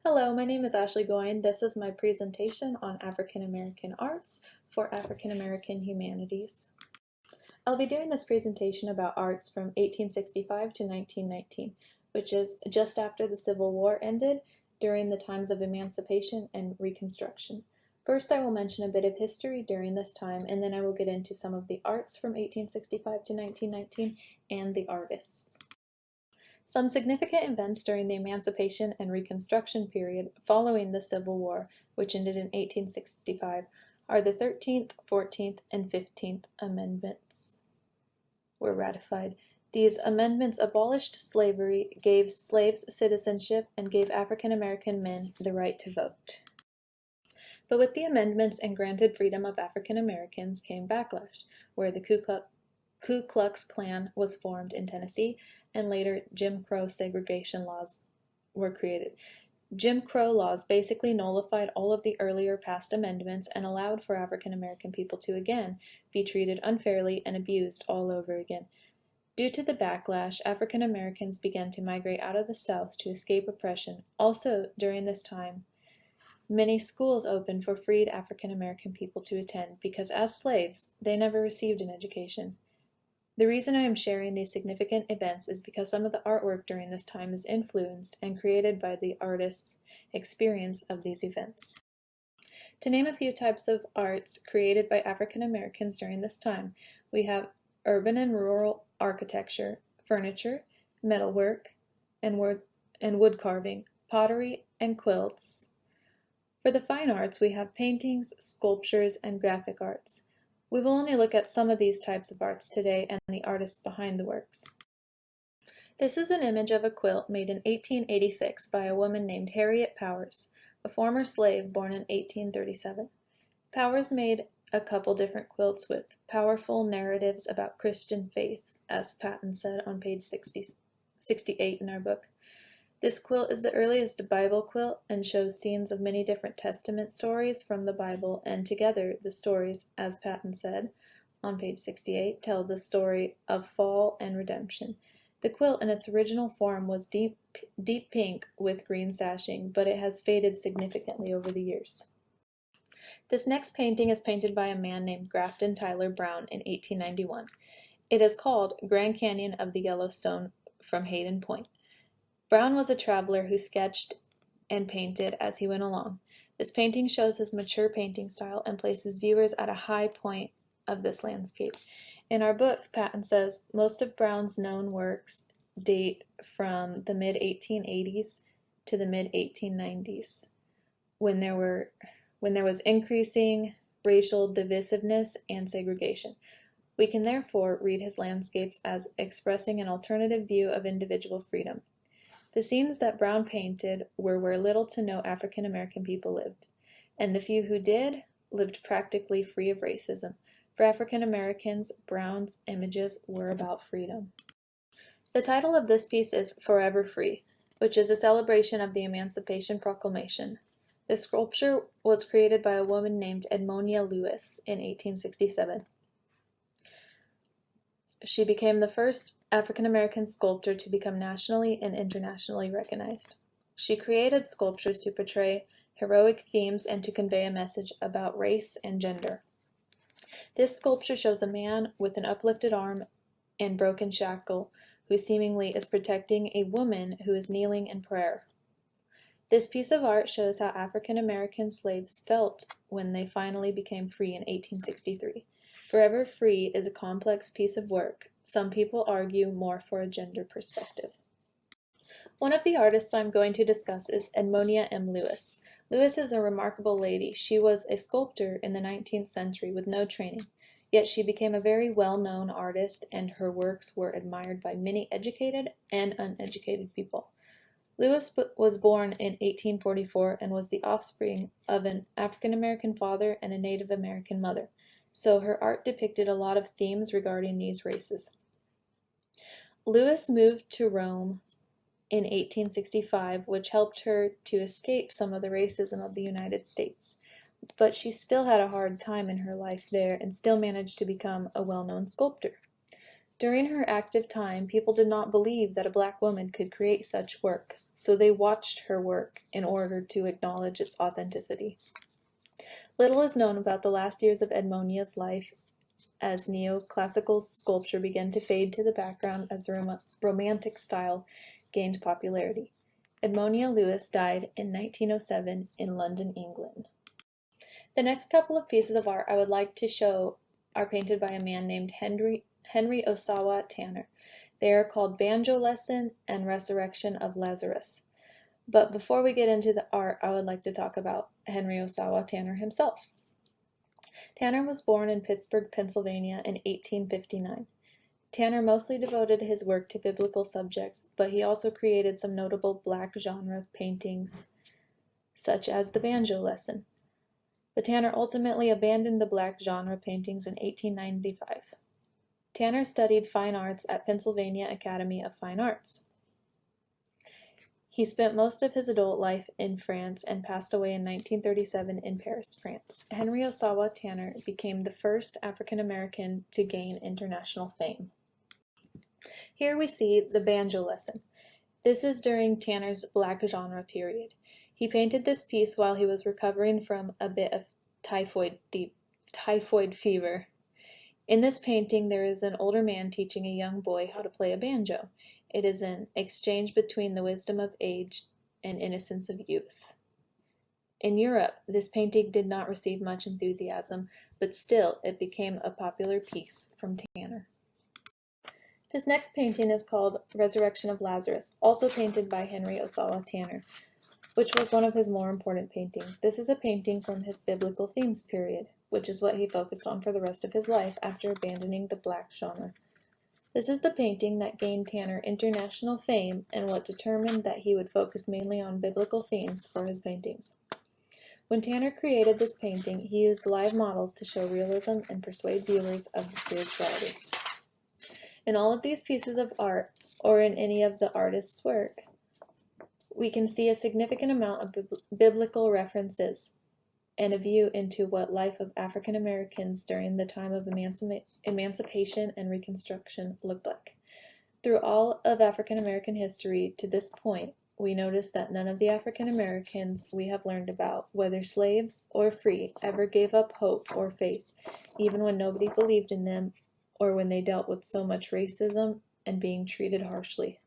Hello, my name is Ashley Goyne. This is my presentation on African American arts for African American Humanities. I'll be doing this presentation about arts from 1865 to 1919, which is just after the Civil War ended during the times of Emancipation and Reconstruction. First, I will mention a bit of history during this time, and then I will get into some of the arts from 1865 to 1919 and the artists. Some significant events during the Emancipation and Reconstruction period following the Civil War, which ended in 1865, are the 13th, 14th, and 15th Amendments were ratified. These amendments abolished slavery, gave slaves citizenship, and gave African American men the right to vote. But with the amendments and granted freedom of African Americans came backlash, where the Ku Klux Klan was formed in Tennessee, and later Jim Crow segregation laws were created. Jim Crow laws basically nullified all of the earlier passed amendments and allowed for African American people to again be treated unfairly and abused all over again. Due to the backlash, African Americans began to migrate out of the South to escape oppression. Also, during this time, many schools opened for freed African American people to attend because as slaves, they never received an education. The reason I am sharing these significant events is because some of the artwork during this time is influenced and created by the artist's experience of these events. To name a few types of arts created by African Americans during this time, we have urban and rural architecture, furniture, metalwork, and wood carving, pottery, and quilts. For the fine arts, we have paintings, sculptures, and graphic arts. We will only look at some of these types of arts today and the artists behind the works. This is an image of a quilt made in 1886 by a woman named Harriet Powers, a former slave born in 1837. Powers made a couple different quilts with powerful narratives about Christian faith, as Patton said on page 68 in our book. This quilt is the earliest Bible quilt and shows scenes of many different Testament stories from the Bible, and together the stories, as Patton said on page 68, tell the story of fall and redemption. The quilt in its original form was deep pink with green sashing, but it has faded significantly over the years. This next painting is painted by a man named Grafton Tyler Brown in 1891. It is called Grand Canyon of the Yellowstone from Hayden Point. Brown was a traveler who sketched and painted as he went along. This painting shows his mature painting style and places viewers at a high point of this landscape. In our book, Patton says most of Brown's known works date from the mid-1880s to the mid-1890s, when there was increasing racial divisiveness and segregation. We can therefore read his landscapes as expressing an alternative view of individual freedom. The scenes that Brown painted were where little to no African American people lived, and the few who did lived practically free of racism. For African Americans, Brown's images were about freedom. The title of this piece is Forever Free, which is a celebration of the Emancipation Proclamation. The sculpture was created by a woman named Edmonia Lewis in 1867. She became the first African American sculptor to become nationally and internationally recognized. She created sculptures to portray heroic themes and to convey a message about race and gender. This sculpture shows a man with an uplifted arm and broken shackle who seemingly is protecting a woman who is kneeling in prayer. This piece of art shows how African American slaves felt when they finally became free in 1863. Forever Free is a complex piece of work. Some people argue more for a gender perspective. One of the artists I'm going to discuss is Edmonia M. Lewis. Lewis is a remarkable lady. She was a sculptor in the 19th century with no training, yet she became a very well-known artist, and her works were admired by many educated and uneducated people. Lewis was born in 1844 and was the offspring of an African American father and a Native American mother, so her art depicted a lot of themes regarding these races. Lewis moved to Rome in 1865, which helped her to escape some of the racism of the United States, but she still had a hard time in her life there and still managed to become a well-known sculptor. During her active time, people did not believe that a black woman could create such work, so they watched her work in order to acknowledge its authenticity. Little is known about the last years of Edmonia's life as neoclassical sculpture began to fade to the background as the Romantic style gained popularity. Edmonia Lewis died in 1907 in London, England. The next couple of pieces of art I would like to show are painted by a man named Henry Osawa Tanner. They are called Banjo Lesson and Resurrection of Lazarus. But before we get into the art, I would like to talk about Henry Osawa Tanner himself. Tanner was born in Pittsburgh, Pennsylvania in 1859. Tanner mostly devoted his work to biblical subjects, but he also created some notable black genre paintings, such as the Banjo Lesson. But Tanner ultimately abandoned the black genre paintings in 1895. Tanner studied fine arts at Pennsylvania Academy of Fine Arts. He spent most of his adult life in France and passed away in 1937 in Paris, France. Henry Osawa Tanner became the first African American to gain international fame. Here we see the Banjo Lesson. This is during Tanner's black genre period. He painted this piece while he was recovering from a bit of typhoid fever. In this painting, there is an older man teaching a young boy how to play a banjo. It is an exchange between the wisdom of age and innocence of youth. In Europe, this painting did not receive much enthusiasm, but still it became a popular piece from Tanner. This next painting is called Resurrection of Lazarus, also painted by Henry Osawa Tanner, which was one of his more important paintings. This is a painting from his biblical themes period, which is what he focused on for the rest of his life after abandoning the black genre. This is the painting that gained Tanner international fame and what determined that he would focus mainly on biblical themes for his paintings. When Tanner created this painting, he used live models to show realism and persuade viewers of the spirituality. In all of these pieces of art, or in any of the artist's work, we can see a significant amount of biblical references and a view into what life of African Americans during the time of emancipation and Reconstruction looked like. Through all of African American history to this point, we notice that none of the African Americans we have learned about, whether slaves or free, ever gave up hope or faith, even when nobody believed in them or when they dealt with so much racism and being treated harshly.